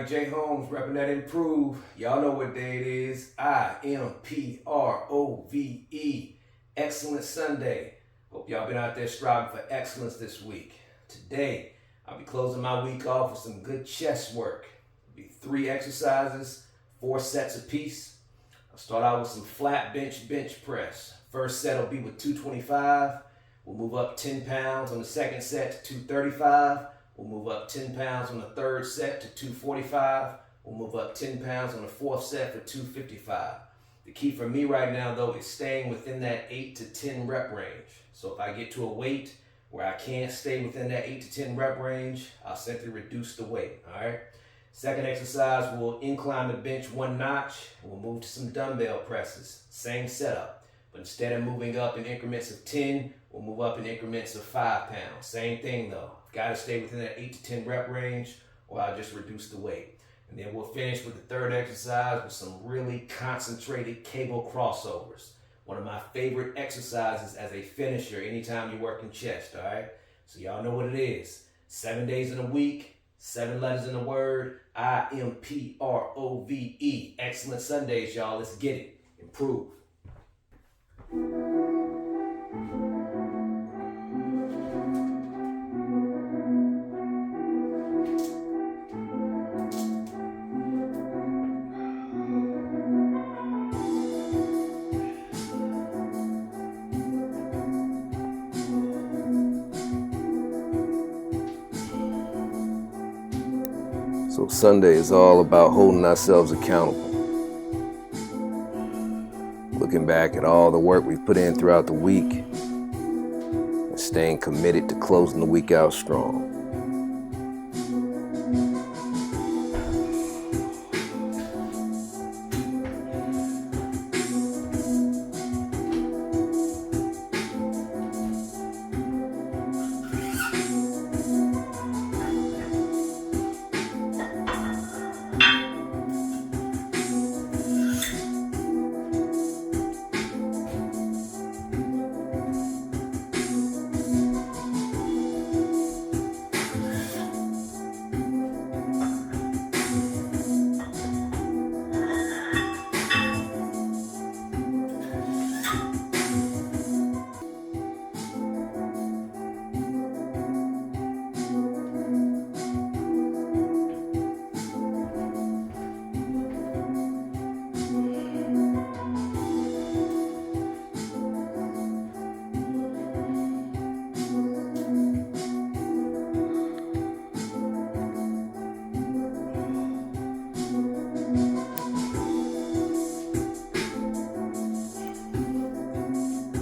Mike J. Holmes, repping that Improve. Y'all know what day it is. IMPROVE. Excellent Sunday. Hope y'all been out there striving for excellence this week. Today, I'll be closing my week off with some good chest work. It'll be 3 exercises, 4 sets apiece. I'll start out with some flat bench press. First set will be with 225. We'll move up 10 pounds on the second set to 235. We'll move up 10 pounds on the third set to 245. We'll move up 10 pounds on the fourth set for 255. The key for me right now, though, is staying within that 8 to 10 rep range. So if I get to a weight where I can't stay within that 8 to 10 rep range, I'll simply reduce the weight, all right? Second exercise, we'll incline the bench 1 notch. We'll move to some dumbbell presses. Same setup, but instead of moving up in increments of 10, we'll move up in increments of 5 pounds. Same thing, though. Got to stay within that 8 to 10 rep range, or I'll just reduce the weight. And then we'll finish with the third exercise with some really concentrated cable crossovers. One of my favorite exercises as a finisher anytime you're working chest, all right? So y'all know what it is. 7 days in a week, 7 letters in the word, IMPROVE. Excellent Sundays, y'all. Let's get it. Improve. So Sunday is all about holding ourselves accountable. Looking back at all the work we've put in throughout the week and staying committed to closing the week out strong.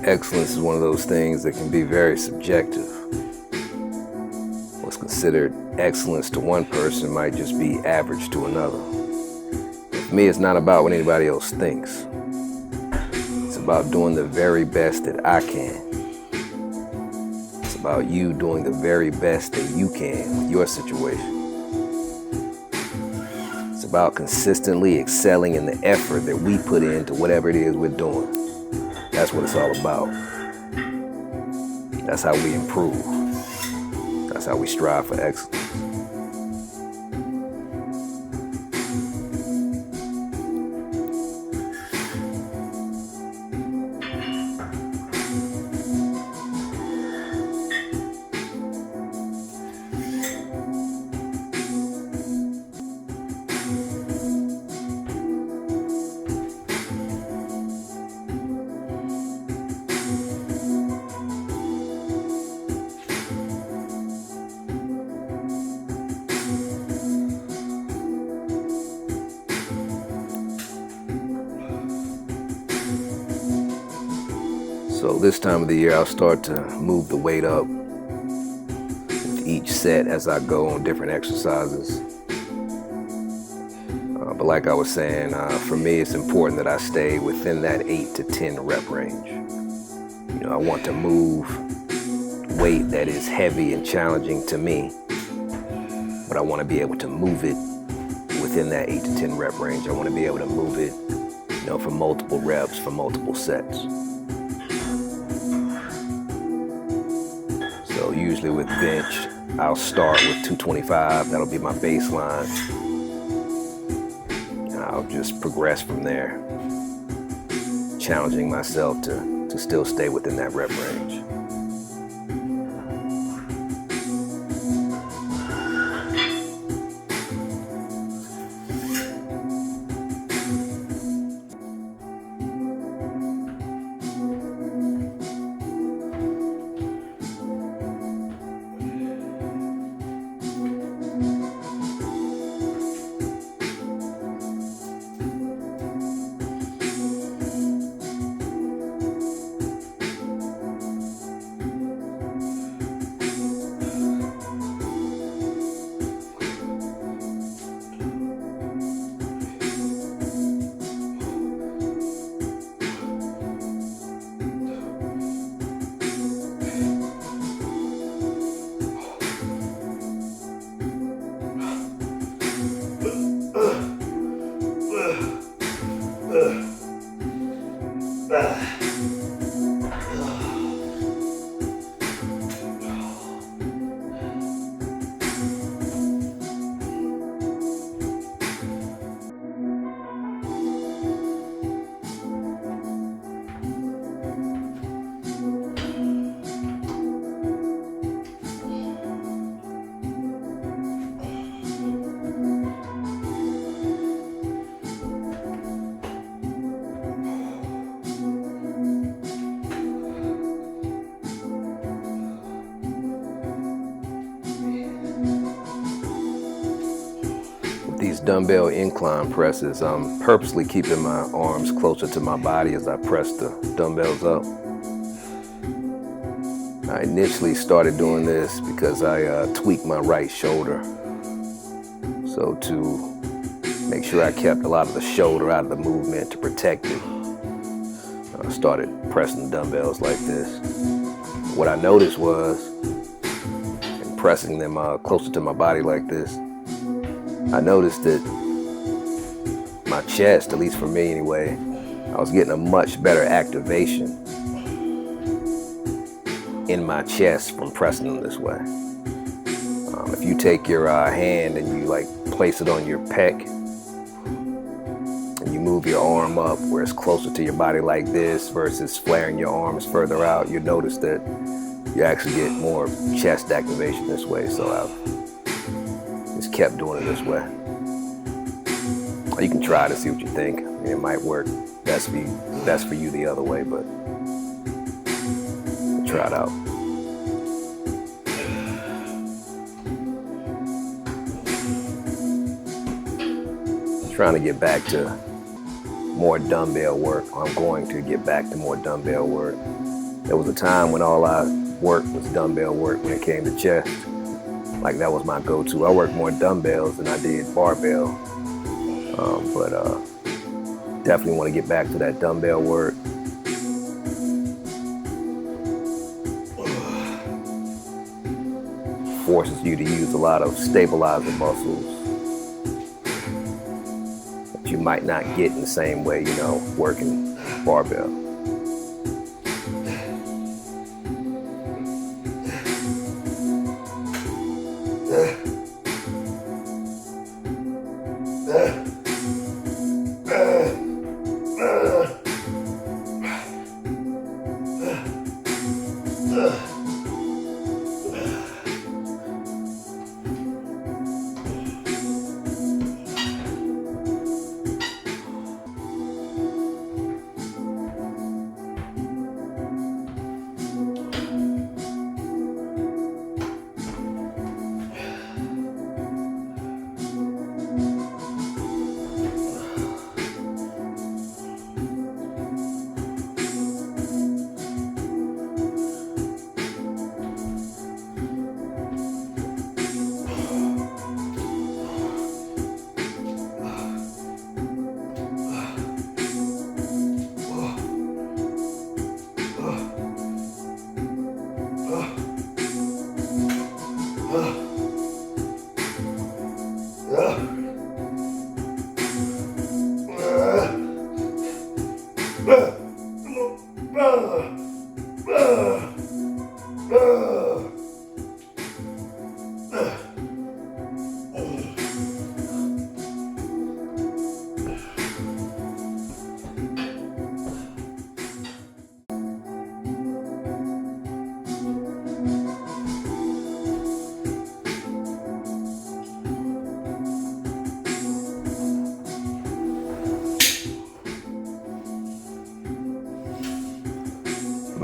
Excellence is one of those things that can be very subjective. What's considered excellence to one person might just be average to another. For me, it's not about what anybody else thinks. It's about doing the very best that I can. It's about you doing the very best that you can with your situation. It's about consistently excelling in the effort that we put into whatever it is we're doing. That's what it's all about. That's how we improve. That's how we strive for excellence. So this time of the year, I'll start to move the weight up with each set as I go on different exercises. But like I was saying, for me, it's important that I stay within that 8 to 10 rep range. You know, I want to move weight that is heavy and challenging to me, but I want to be able to move it within that 8 to 10 rep range. I want to be able to move it, you know, for multiple reps, for multiple sets. So usually with bench, I'll start with 225. That'll be my baseline. just progress from there, challenging myself to still stay within that rep range. These dumbbell incline presses, I'm purposely keeping my arms closer to my body as I press the dumbbells up. I initially started doing this because I tweaked my right shoulder. So to make sure I kept a lot of the shoulder out of the movement to protect it, I started pressing the dumbbells like this. What I noticed was, in pressing them closer to my body like this, I noticed that my chest, at least for me anyway, I was getting a much better activation in my chest from pressing them this way. If you take your hand and you place it on your pec and you move your arm up where it's closer to your body like this versus flaring your arms further out, you notice that you actually get more chest activation this way. So I've just kept doing it this way. You can try to see what you think. It might work best for you the other way, but try it out. Trying to get back to more dumbbell work. I'm going to get back to more dumbbell work. There was a time when all I worked was dumbbell work when it came to chest. Like that was my go-to. I worked more dumbbells than I did barbell. But definitely want to get back to that dumbbell work. Forces you to use a lot of stabilizer muscles that you might not get in the same way, working barbell.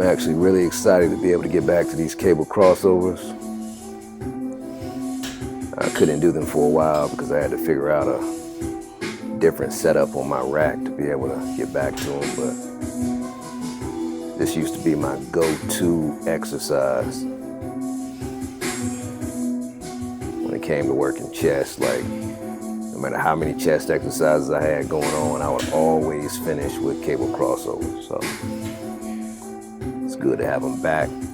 I'm actually really excited to be able to get back to these cable crossovers. I couldn't do them for a while because I had to figure out a different setup on my rack to be able to get back to them, but this used to be my go-to exercise when it came to working chest. Like, no matter how many chest exercises I had going on, I would always finish with cable crossovers. So it's good to have them back. And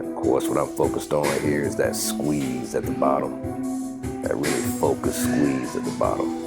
of course, what I'm focused on here is that squeeze at the bottom, that really focused squeeze at the bottom.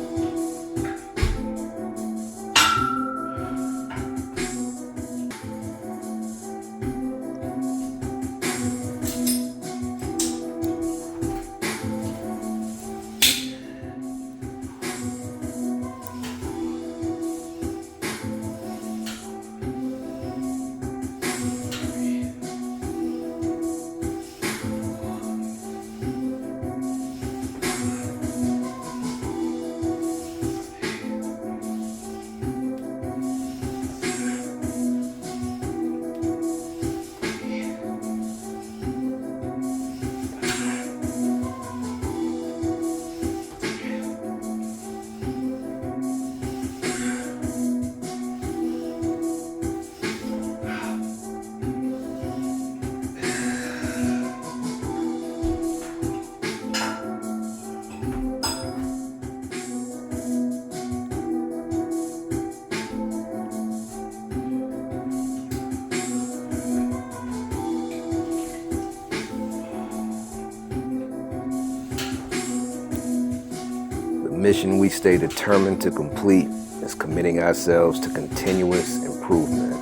The mission we stay determined to complete is committing ourselves to continuous improvement.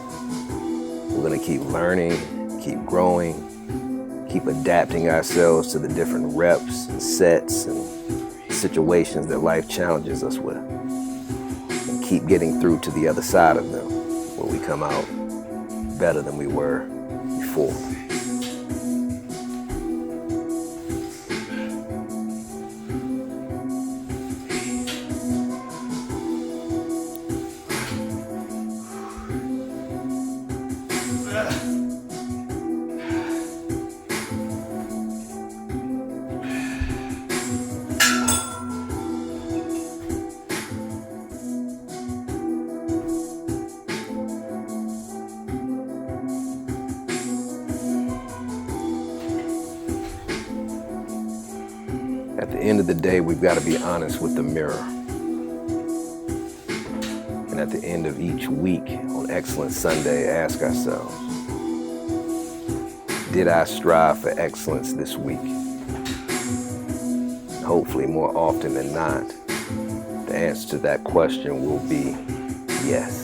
We're going to keep learning, keep growing, keep adapting ourselves to the different reps and sets and situations that life challenges us with, and keep getting through to the other side of them, where we come out better than we were before. At the end of the day, we've got to be honest with the mirror. And at the end of each week on Excellence Sunday, ask ourselves, did I strive for excellence this week? And hopefully, more often than not, the answer to that question will be yes.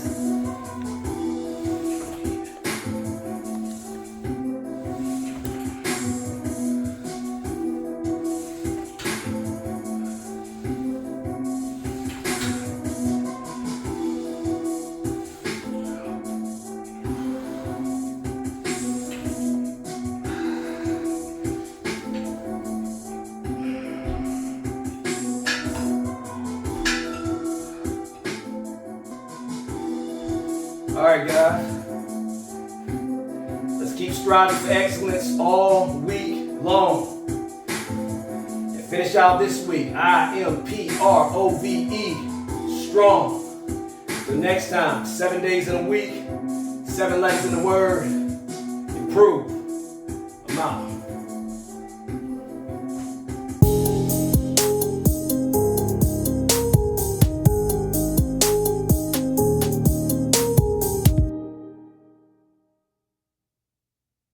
All right, guys. Let's keep striving for excellence all week long. And finish out this week, IMPROVE, strong. Till next time, 7 days in a week, 7 letters in the word, improve. I'm out.